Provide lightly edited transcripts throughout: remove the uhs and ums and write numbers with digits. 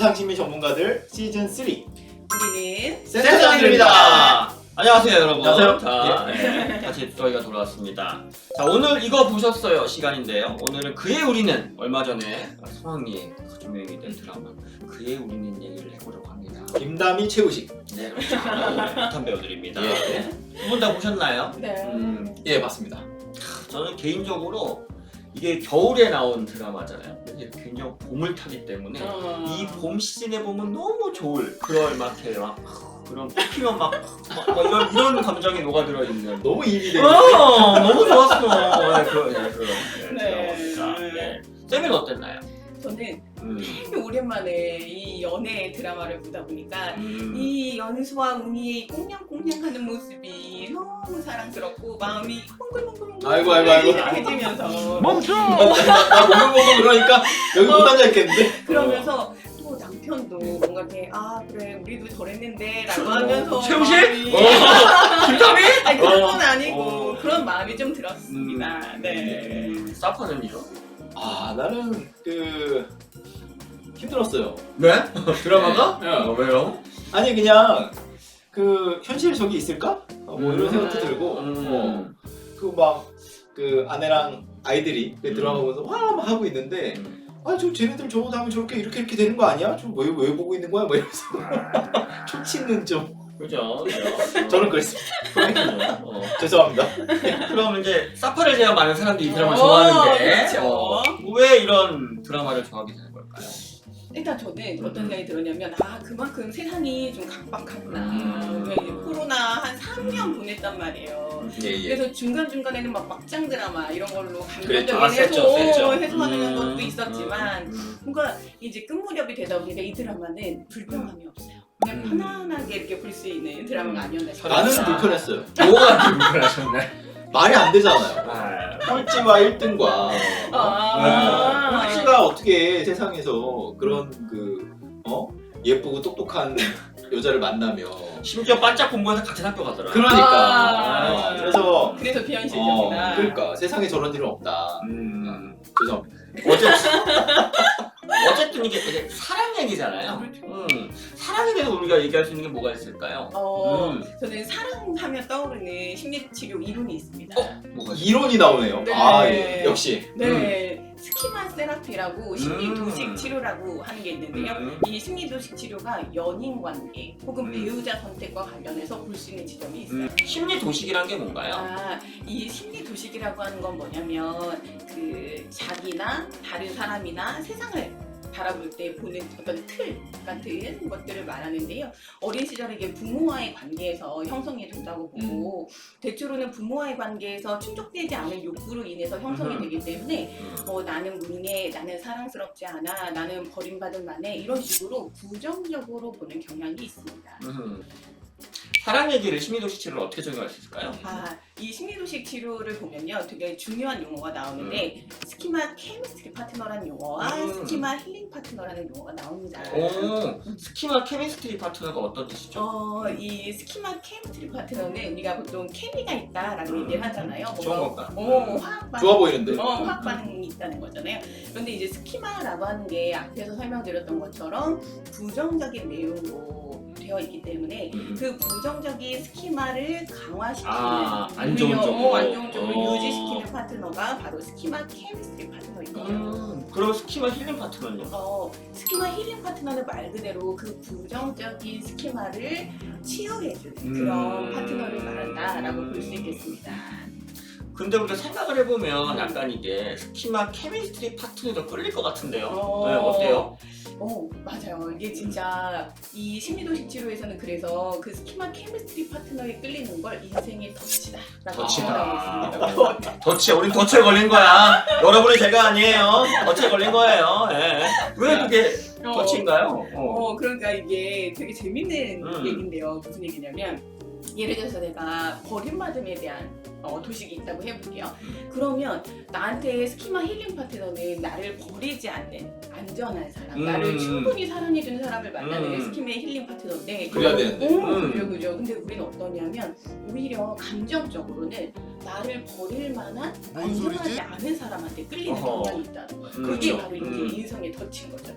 노상심리 전문가들 시즌 3 우리는 센터장들입니다. 안녕하세요 여러분. 안녕하세요. 자, 다시 저희가 돌아왔습니다. 자, 오늘 이거 보셨어요 시간인데요. 오늘은 그의 우리는 얼마 전에 성황리에 좀 유행이 된 드라마 그의 우리는 얘기를 해보려고 합니다. 김다미, 최우식. 네, 그렇죠. 핫한 배우들입니다. 예. 두 분 다 보셨나요? 네. 예, 맞습니다. 저는 개인적으로 이게 겨울에 나온 드라마잖아요. 근데 굉장히 봄을 타기 때문에 이 봄 시즌에 보면 너무 좋을 그럴 막해 막 그런 피면 막 이런 감정이 녹아들어 있는. 너무 입이 되게 너무 좋았어. 네, 그런 네. 드라마입니다. 네. 쌤은 어땠나요? 저는 되게 음. 오랜만에 이 연애 드라마를 보다 보니까 이 연수와 운이의 꽁냥꽁냥하는 모습이 너무 사랑스럽고 마음이 몽글몽글 아이고. 해지면서 나 몸을 보고 그러니까 여기 못 앉아있겠는데? 그러면서 또 남편도 뭔가 이렇게 아 그래 우리도 저랬는데 라고 하면서 최우식? 마음이- 김다미? 아니 그런 건 아니고 그런 마음이 좀 들었습니다. 네. 사파는요? 아, 나는 힘들었어요. 네? 드라마가? 네. 왜요? 아니 그냥 현실 저기 있을까? 뭐 이런 생각도 들고 아내랑 아이들이 드라마 보면서 와 막 하고 있는데 쟤네들 저거 다음에 저렇게 이렇게 되는 거 아니야? 좀 왜 보고 있는 거야? 뭐 이러면서 초치는 좀 그죠. 저는 그랬습니다. 그렇군요. 죄송합니다. 그럼 이제 사파를 제가 많은 사람들이 이 드라마 좋아하는데 그렇죠. 왜 이런 드라마를 좋아하게 되는 걸까요? 일단 저는 어떤 생각이 들었냐면 그만큼 세상이 좀 각박하구나. 왜 이제 코로나 한 3년 보냈단 말이에요. 예. 그래서 중간중간에는 막 막장 드라마 이런 걸로 그랬죠. 감정적인 셌죠. 해소하는 것도 있었지만 뭔가 이제 끝무렵이 되다 보니까 이 드라마는 불편함이 없어요. 그냥 편안하게 이렇게 볼 수 있는 드라마가 아니었나 싶어요. 나는 불편했어요. 뭐가 불편하셨나요? 말이 안 되잖아요. 꼴찌와 1등과 꼴찌가 어떻게 세상에서 그런 예쁘고 똑똑한 여자를 만나며 심지어 반짝 공부해서 같은 학교 가더라. 그러니까 그래서 비현실적이다. 그러니까 세상에 저런 일은 없다. 죄송합니다. 어쨌든 이게 되게 사랑 얘기잖아요. 사랑에 대해서 우리가 얘기할 수 있는 게 뭐가 있을까요? 저는 사랑하면 떠오르는 심리치료 이론이 있습니다. 뭐가 이론이 나오네요. 네. 예. 역시. 네, 스키마 세라피라고 심리도식 치료라고 하는 게 있는데요. 이 심리도식 치료가 연인 관계 혹은 배우자 선택과 관련해서 볼 수 있는 지점이 있어요. 심리 도식이란 게 뭔가요? 이 심리 도식이라고 하는 건 뭐냐면 자기나 다른 사람이나 세상을 바라볼 때 보는 어떤 틀 같은 것들을 말하는데요. 어린 시절에 이게 부모와의 관계에서 형성이 된다고 보고 대체로는 부모와의 관계에서 충족되지 않은 욕구로 인해서 형성이 되기 때문에 나는 무능해, 나는 사랑스럽지 않아, 나는 버림받은 만해 이런 식으로 부정적으로 보는 경향이 있습니다. 사랑 얘기를 심리도식 치료를 어떻게 적용할 수 있을까요? 이 심리도식 치료를 보면요 되게 중요한 용어가 나오는데 스키마 케미스트리 파트너라는 용어와 스키마 힐링 파트너라는 용어가 나옵니다. 스키마 케미스트리 파트너가 어떤 뜻이죠? 이 스키마 케미스트리 파트너는 우리가 보통 케미가 있다라고 얘기를 하잖아요. 좋은 건가? 화학 반응. 좋아 보이는데. 화학 반응이 있다는 거잖아요. 그런데 이제 스키마라고 하는 게 앞에서 설명드렸던 것처럼 부정적인 내용으로 되어 있기 때문에 그 부정적인 스키마를 강화시키는 안 좋은 쪽으로. 안 좋은 쪽으로 유지시키는 파트너가 바로 스키마 케미스트리 파트너이거든요. 그럼 스키마 힐링 파트너는요? 스키마 힐링 파트너는 말 그대로 그 부정적인 스키마를 치유해주는 그런 파트너를 말한다라고 볼 수 있겠습니다. 근데 우리가 생각을 해보면 약간 이게 스키마 케미스트리 파트너에 더 끌릴 것 같은데요. 네, 어때요? 맞아요. 이게 진짜 이 심리도식 치료에서는 그래서 그 스키마 케미스트리 파트너에 끌리는 걸 인생의 덫이다라고 표현하고 있습니다. 덫이야. 우린 덫에 걸린 거야. 여러분이 제가 아니에요. 덫에 걸린 거예요. 네. 왜 그게 덫인가요? 그러니까 이게 되게 재밌는 얘기인데요. 무슨 얘기냐면 예를 들어서 내가 버림받음에 대한 도식이 있다고 해볼게요. 그러면 나한테 스키마 힐링 파트너는 나를 버리지 않는 안전한 사람, 나를 충분히 사랑해주는 사람을 만나는 스키마 힐링 파트너인데 그래야 되는데. 그죠. 근데 우리는 어떠냐면 오히려 감정적으로는 나를 버릴 만한 안전하지 않은 사람한테 끌리는 경향이 있다는 거예요. 그게 바로 이제 인성의 덫인 거죠.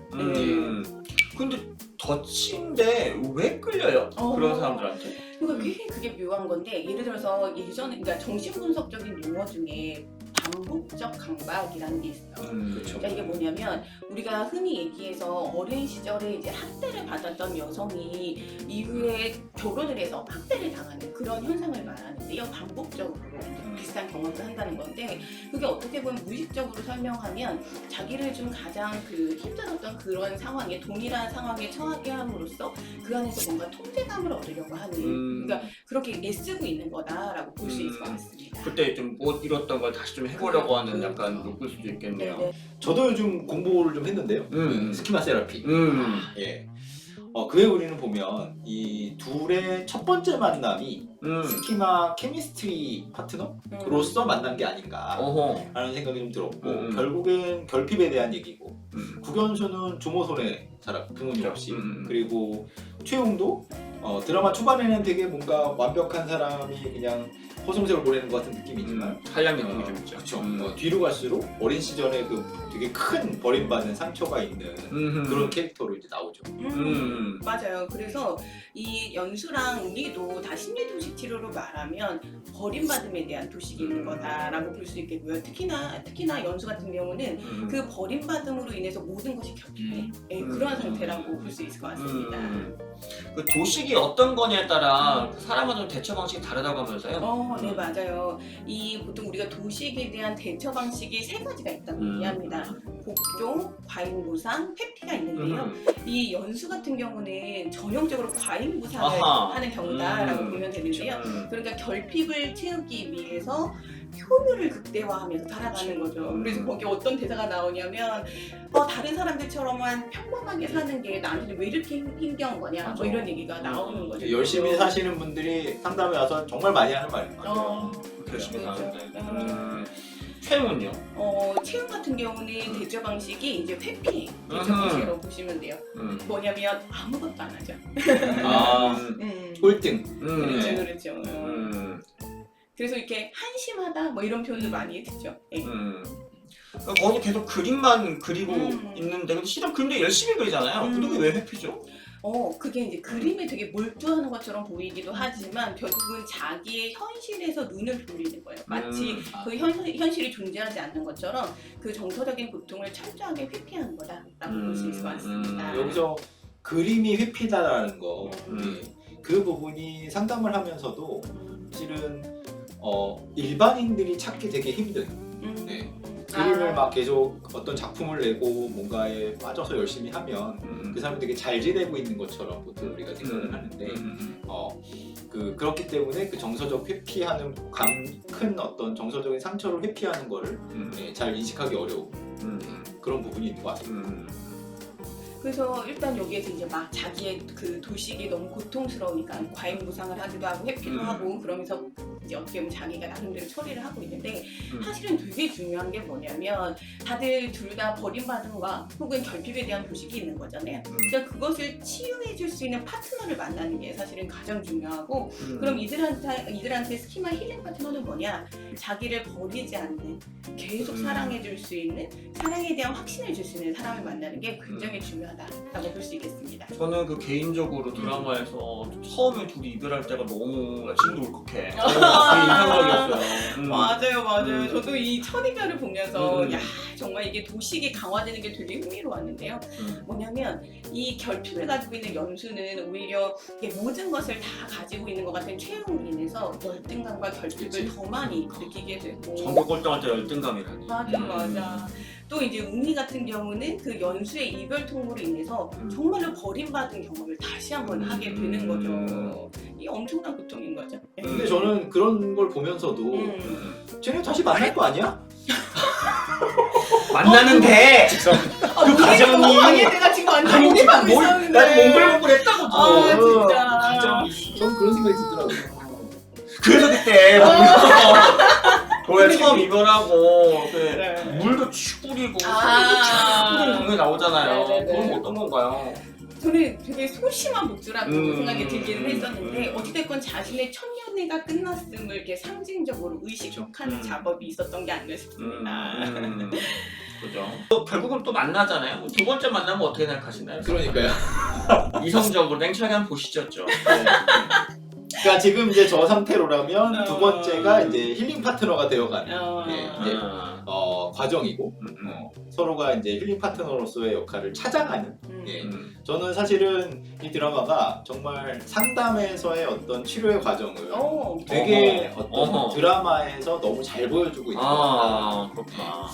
근데 덫인데 왜 끌려요? 그런 사람들한테? 그러니까 그게 묘한 건데 예를 들어서 예전에 그러니까 정신분석적인 용어 중에 반복적 강박이라는 게 있어요. 그렇죠. 그러니까 이게 뭐냐면 우리가 흔히 얘기해서 어린 시절에 이제 학대를 받았던 여성이 이후에 결혼을 해서 학대를 당하는 그런 현상을 말하는데요. 반복적으로 비슷한 경험을 한다는 건데 그게 어떻게 보면 무의식적으로 설명하면 자기를 좀 가장 그 힘들었던 그런 상황에 동일한 상황에 처하게 함으로써 그 안에서 뭔가 통제감을 얻으려고 하는 그러니까 그렇게 애쓰고 있는 거다라고 볼 수 있을 것 같습니다. 그때 좀 못 이뤘던 걸 다시 좀 해보려고 하는 약간 욕구일 수도 있겠네요. 네네. 저도 요즘 공부를 좀 했는데요. 스키마 세라피. 예. 그 우리는 보면 이 둘의 첫 번째 만남이 스키마 케미스트리 파트너로서 만난 게 아닌가 어허. 라는 생각이 좀 들었고 결국엔 결핍에 대한 얘기고 국연수는 조모손에 자랐고 부모님 없이 그리고 최웅도 드라마 초반에는 되게 뭔가 완벽한 사람이 그냥 허송세월 보내는 것 같은 느낌이지만 한량 느낌이 좀 있죠. 그렇죠. 뒤로 갈수록 어린 시절에 그 되게 큰 버림받은 상처가 있는 그런 캐릭터로 이제 나오죠. 맞아요. 그래서 이 연수랑 우리도 다 심리도식 치료로 말하면 버림받음에 대한 도식이 있는 거다라고 볼 수 있겠고요. 특히나 연수 같은 경우는 그 버림받음으로 인해서 모든 것이 겹치는 그런 상태라고 볼 수 있을 것 같습니다. 그 도식이 어떤 거냐에 따라 사람마다 대처 방식이 다르다고 하면서요. 네 맞아요. 이 보통 우리가 도식에 대한 대처 방식이 세 가지가 있다고 얘기합니다. 복종, 과잉보상, 회피가 있는데요. 이 연수 같은 경우는 전형적으로 과잉보상을 하는 경우다라고 보면 되는데요. 그러니까 결핍을 채우기 위해서 효율을 극대화하면서 살아가는 거죠. 그래서 거기 어떤 대사가 나오냐면 다른 사람들처럼만 평범하게 사는 게 나한테는 왜 이렇게 힘겨운 거냐 뭐 이런 얘기가 나오는 거죠. 열심히 사시는 분들이 상담에 와서 정말 많이 하는 말이에요. 열심히 그렇죠. 사는데. 최웅은요? 채용 같은 경우는 대처 방식이 이제 회피 대처 방식이라고 보시면 돼요. 뭐냐면 아무것도 안 하죠. 꼴등. 그렇죠. 그래서 이렇게 한심하다 뭐 이런 표현도 많이 듣죠. 거기 계속 그림만 그리고 있는데 근데 실은 그림도 열심히 그리잖아요. 근데 그게 왜 회피죠? 그게 이제 그림에 되게 몰두하는 것처럼 보이기도 하지만 결국은 자기의 현실에서 눈을 돌리는 거예요. 마치 그 현실이 존재하지 않는 것처럼 그 정서적인 고통을 철저하게 회피하는 거다라고 볼 수 있을 것 같습니다. 여기서 그림이 회피다라는 거, 그 부분이 상담을 하면서도 사실은 일반인들이 찾기 되게 힘든 그림을 막 계속 어떤 작품을 내고 뭔가에 빠져서 열심히 하면 그 사람이 되게 잘 지내고 있는 것처럼 보통 우리가 생각을 하는데 그렇기 때문에 그 정서적 회피하는 큰 어떤 정서적인 상처를 회피하는 거를 잘 인식하기 어려운 그런 부분이 있는 것 같습니다. 그래서 일단 여기에서 이제 막 자기의 그 도식이 너무 고통스러우니까 과잉보상을 하기도 하고 회피도 하고 그러면서 이제 어떻게 보면 자기가 나름대로 처리를 하고 있는데 사실은 되게 중요한 게 뭐냐면 다들 둘 다 버림받음과 혹은 결핍에 대한 도식이 있는 거잖아요. 그러니까 그것을 치유해 줄 수 있는 파트너를 만나는 게 사실은 가장 중요하고 그럼 이들한테 스키마 힐링 파트너는 뭐냐? 자기를 버리지 않는 계속 사랑해 줄 수 있는 사랑에 대한 확신을 줄 수 있는 사람을 만나는 게 굉장히 중요하다라고 볼 수 있겠습니다. 저는 그 개인적으로 드라마에서 처음에 둘이 이별할 때가 너무 지금도 울컥해. 맞아요. 저도 이 첫 이별을 보면서 야 정말 이게 도식이 강화되는 게 되게 흥미로웠는데요. 뭐냐면 이 결핍을 가지고 있는 연수는 오히려 모든 것을 다 가지고 있는 것 같은 최웅으로 인해서 열등감과 결핍을 더 많이 느끼게 되고 전국 꼴등할 때 열등감이라니. 맞아. 또 이제 웅이 같은 경우는 그 연수의 이별 통보로 인해서 정말로 버림받은 경험을 다시 한번 하게 되는 거죠. 이 엄청난 고통인 거죠. 근데 저는 그런 걸 보면서도 쟤네 다시 만날 거 아니야? 만나는데 그 과정이 내가 지금 완전 몰입하고 있었는데 난 몽글몽글했다고. 진짜. 전 그런 생각이 들더라고요. 그래서 그때 처음 이별하고 물도 쭉 뿌리고 쭉 뿌리는 장면이 나오잖아요. 그건 어떤 건가요? 저는 되게 소심한 목주라고 생각이 들기는 했었는데 어찌됐건 자신의 첫 연애가 끝났음을 이렇게 상징적으로 의식하는 작업이 있었던 게 아닌가 싶습니다. 그죠? 또 결국은 또 만나잖아요. 두 번째 만나면 어떻게 생각하시나요? 그러니까요. 이성적으로 냉철하게 한번 보시죠. 좀. 그러니까 지금 이제 저 상태로라면 두 어. 번째가 이제 힐링 파트너가 되어가는 네. 이제 아, 과정이고 서로가 이제 힐링 파트너로서의 역할을 찾아가는. 예. 저는 사실은 이 드라마가 정말 상담에서의 어떤 치료의 과정을 되게 어떤 드라마에서 너무 잘 보여주고 있는 것 같다. 그렇구나.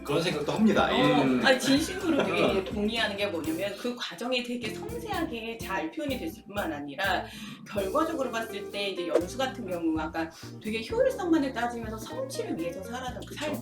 그런 생각도 합니다. 아니 진심으로 되게 이제 동의하는 게 뭐냐면 그 과정이 되게 섬세하게 잘 표현이 됐을 뿐만 아니라 결과적으로 봤을 때 이제 연수 같은 경우 아까 되게 효율성만을 따지면서 성취를 위해서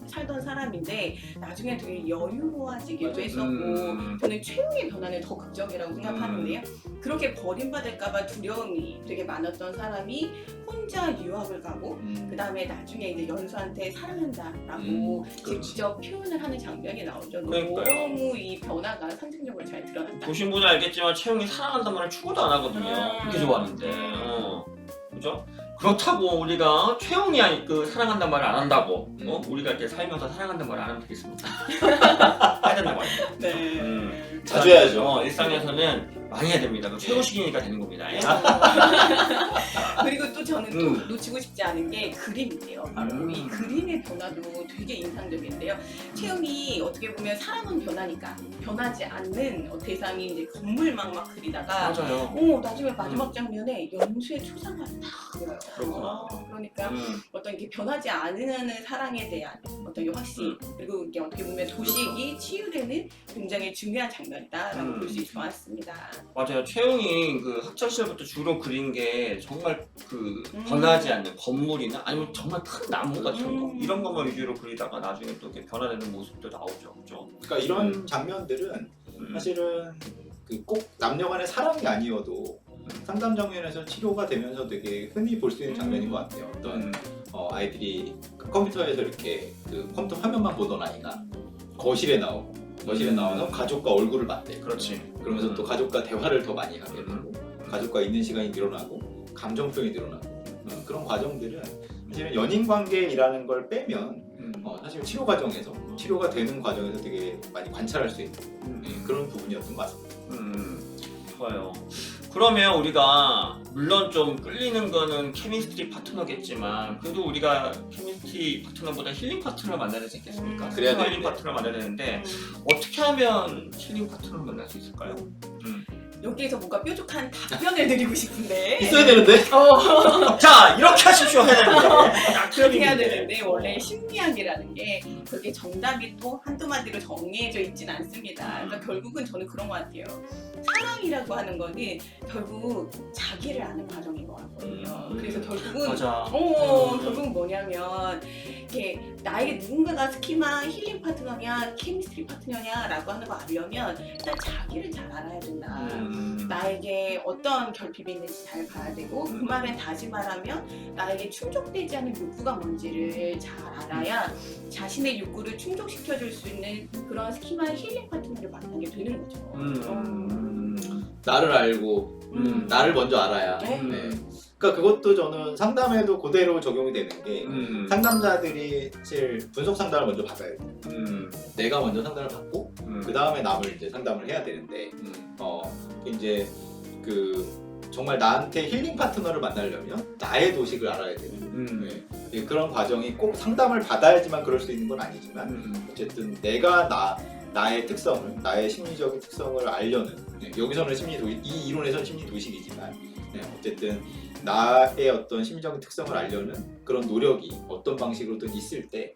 살던 사람인데 나중에 되게 여유로워지기도 했었고 저는 최후의 변화는 더 극적이라고 생각하는데요. 그렇게 버림받을까봐 두려움이 되게 많았던 사람이 혼자 유학을 가고 그 다음에 나중에 이제 연수한테 사랑한다라고 직접 표현을 하는 장면이 나오죠. 그러니까요. 너무 이 변화가 상징적으로 잘 드러났다. 보신 분은 알겠지만 채용이 사랑한다는 말을 추구도 안 하거든요. 그렇게 좋아하는데. 그죠? 그렇다고 우리가 채용이 그 사랑한다는 말을 안 한다고 우리가 이렇게 살면서 사랑한다는 말을 안 하면 되겠습니까? 해야 된다고 하죠. 네. 자주 해야죠. 일상에서는 많이 해야 됩니다. 최고식이니까 되는 겁니다. 그리고 또 저는 또 놓치고 싶지 않은 게 그림이에요. 바로 이 그림의 변화도 되게 인상적인데요. 채용이 어떻게 보면 사람은 변하니까 변하지 않는 대상이 이제 건물만 막 그리다가 맞아요. 나중에 마지막 장면에 연수의 초상화를 딱 그려요. 그렇구나. 그러니까 어떤 이렇게 변하지 않는 사랑에 대한 어떤 이 확신 그리고 이게 어떻게 보면 도식이 치유되는 굉장히 중요한 장면이다라고 볼 수 있을 것 같습니다. 맞아요. 채용이 그 학창 시절부터 주로 그린 게 정말 그 변하지 않는 건물이나 아니면 정말 큰 나무 같은 거 이런 것만 위주로 그리다가 나중에 또 이렇게 변화되는 모습도 나오죠. 그죠? 그러니까 이런 장면들은 사실은 그 꼭 남녀간의 사랑이 아니어도 상담 장면에서 치료가 되면서 되게 흔히 볼 수 있는 장면인 것 같아요. 어떤 아이들이 그 컴퓨터에서 이렇게 그 컴퓨터 화면만 보던 아이가 거실에 나와서 가족과 얼굴을 맞대. 그렇지. 그러면서 또 가족과 대화를 더 많이 하게 되고 가족과 있는 시간이 늘어나고 감정 표현이 늘어나고 그런 과정들은 사실은 연인 관계라는 걸 빼면 사실 치료 과정에서 치료가 되는 과정에서 되게 많이 관찰할 수 있는 그런 부분이었던 것 같습니다. 좋아요. 그러면 우리가 물론 좀 끌리는 거는 케미스트리 파트너겠지만 그래도 우리가 케미스트리 파트너보다 힐링 파트너를 만나야 되지 않겠습니까? 그래야 힐링 되는데. 파트너를 만나야 되는데 어떻게 하면 힐링 파트너를 만날 수 있을까요? 여기에서 뭔가 뾰족한 답변을 드리고 싶은데 있어야 되는데. 자 이렇게 하십시오 해야 되는데 그렇게 해야 되는데 원래 심리학이라는 게 그게 정답이 또 한두 마디로 정해져 있진 않습니다. 그러니까 결국은 저는 그런 것 같아요. 사랑이라고 하는 거는 결국 자기를 아는 과정인 것 같거든요. 그래서 결국은 맞아. 결국은 뭐냐면 이렇게 나에게 누군가가 스키마 힐링 파트너냐 케미스트리 파트너냐라고 하는 거 알려면 일단 자기를 잘 알아야 된다. 나에게 어떤 결핍이 있는지 잘 봐야 되고 그 말은 다시 말하면 나에게 충족되지 않은 욕구가 뭔지를 잘 알아야 자신의 욕구를 충족시켜줄 수 있는 그런 스키마의 힐링 파트너를 만나게 되는 거죠. 나를 알고 나를 먼저 알아야. 네. 그러니까 그것도 저는 상담에도 그대로 적용이 되는 게 상담자들이 사실 분석 상담을 먼저 받아야 돼요. 내가 먼저 상담을 받고 그 다음에 남을 이제 상담을 해야 되는데 이제 그 정말 나한테 힐링 파트너를 만나려면 나의 도식을 알아야 돼요. 그런 과정이 꼭 상담을 받아야지만 그럴 수 있는 건 아니지만 어쨌든 내가 나의 특성을 나의 심리적인 특성을 알려는 여기서는 이 이론에서는 심리 도식이지만 어쨌든 나의 어떤 심리적인 특성을 알려는 그런 노력이 어떤 방식으로든 있을 때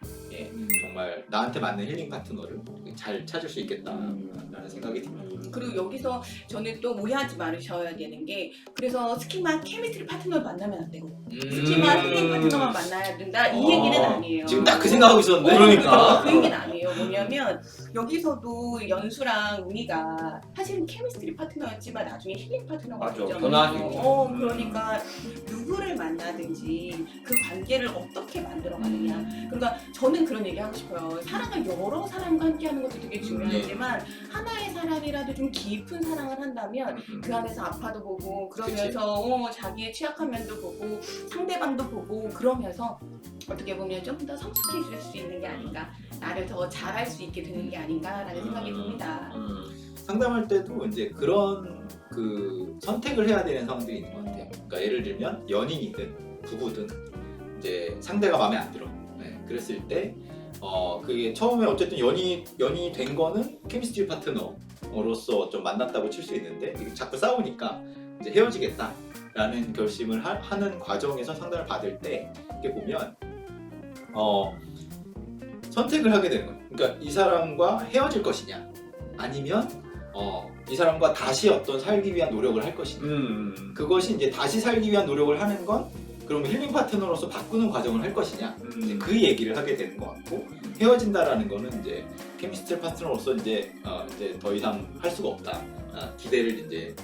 정말 나한테 맞는 힐링 파트너를 잘 찾을 수 있겠다라는 생각이 듭니다. 그리고 여기서 저는 또 오해하지 말으셔야 되는 게 그래서 스키마 케미스트리 파트너를 만나면 안 되고 스키마 힐링 파트너만 만나야 된다 이 얘기는 아니에요. 지금 딱 그 생각하고 있었는데. 그러니까. 그 얘기는 아니에요. 뭐냐면 여기서도 연수랑 웅이가 사실은 케미스트리 파트너였지만 나중에 힐링 파트너가 맞아. 되잖아요. 변화하는 거죠. 그러니까 누구를 만나든지 그 관계를 어떻게 만들어가느냐. 그러니까 저는 그런 얘기 하고 싶어요. 사랑을 여러 사람과 함께하는 것도 되게 중요하지만 하나의 사람이라도 좀 깊은 사랑을 한다면 그 안에서 아파도 보고 그러면서 자기의 취약한 면도 보고 상대방도 보고 그러면서 어떻게 보면 좀 더 성숙해질 수 있는 게 아닌가, 나를 더 잘할 수 있게 되는 게 아닌가라는 생각이 듭니다. 상담할 때도 이제 그런 그 선택을 해야 되는 상황들이 있는 것 같아요. 그러니까 예를 들면 연인이든 부부든 이제 상대가 마음에 안 들어. 네, 그랬을 때 그게 처음에 어쨌든 연이 된 거는 케미스트리 파트너로서 좀 만났다고 칠 수 있는데 이게 자꾸 싸우니까 이제 헤어지겠다라는 결심을 하는 과정에서 상담을 받을 때 이렇게 보면 선택을 하게 되는 거예요. 그러니까 이 사람과 헤어질 것이냐 아니면 이 사람과 다시 어떤 살기 위한 노력을 할 것이냐. 그것이 이제 다시 살기 위한 노력을 하는 건 그러면 힐링 파트너로서 바꾸는 과정을 할 것이냐. 이제 그 얘기를 하게 되는 것 같고 헤어진다라는 거는 이제 케미스트리 파트너로서 이제 더 이상 할 수가 없다. 기대를 이제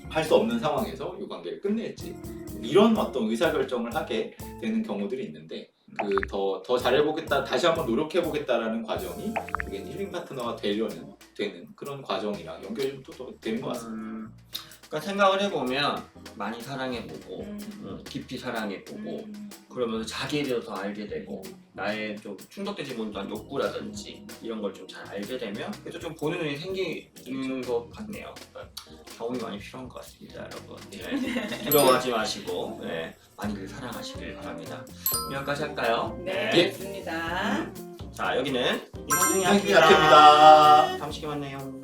할 수 없는 상황에서 이 관계를 끝낼지 이런 어떤 의사결정을 하게 되는 경우들이 있는데 더 잘해보겠다, 다시 한번 노력해보겠다라는 과정이 그게 힐링 파트너가 되는 그런 과정이랑 연결이 또 되는 것 같습니다. 그러니까 생각을 해보면 많이 사랑해보고 깊이 사랑해보고 그러면서 자기에 대해서 더 알게 되고 나의 좀 충족되지 못한 욕구라든지 이런 걸 좀 잘 알게 되면 그래서 좀 보는 눈이 생기는 것 같네요. 그러니까 경험이 많이 필요한 것 같습니다, 여러분. 네. 두려워하지 마시고 많이들 사랑하시길 바랍니다. 여기까지 할까요? 네, 예. 좋습니다. 자, 여기는 이상승이 이상승이 학교입니다. 학교입니다. 다음 시간에 만나요.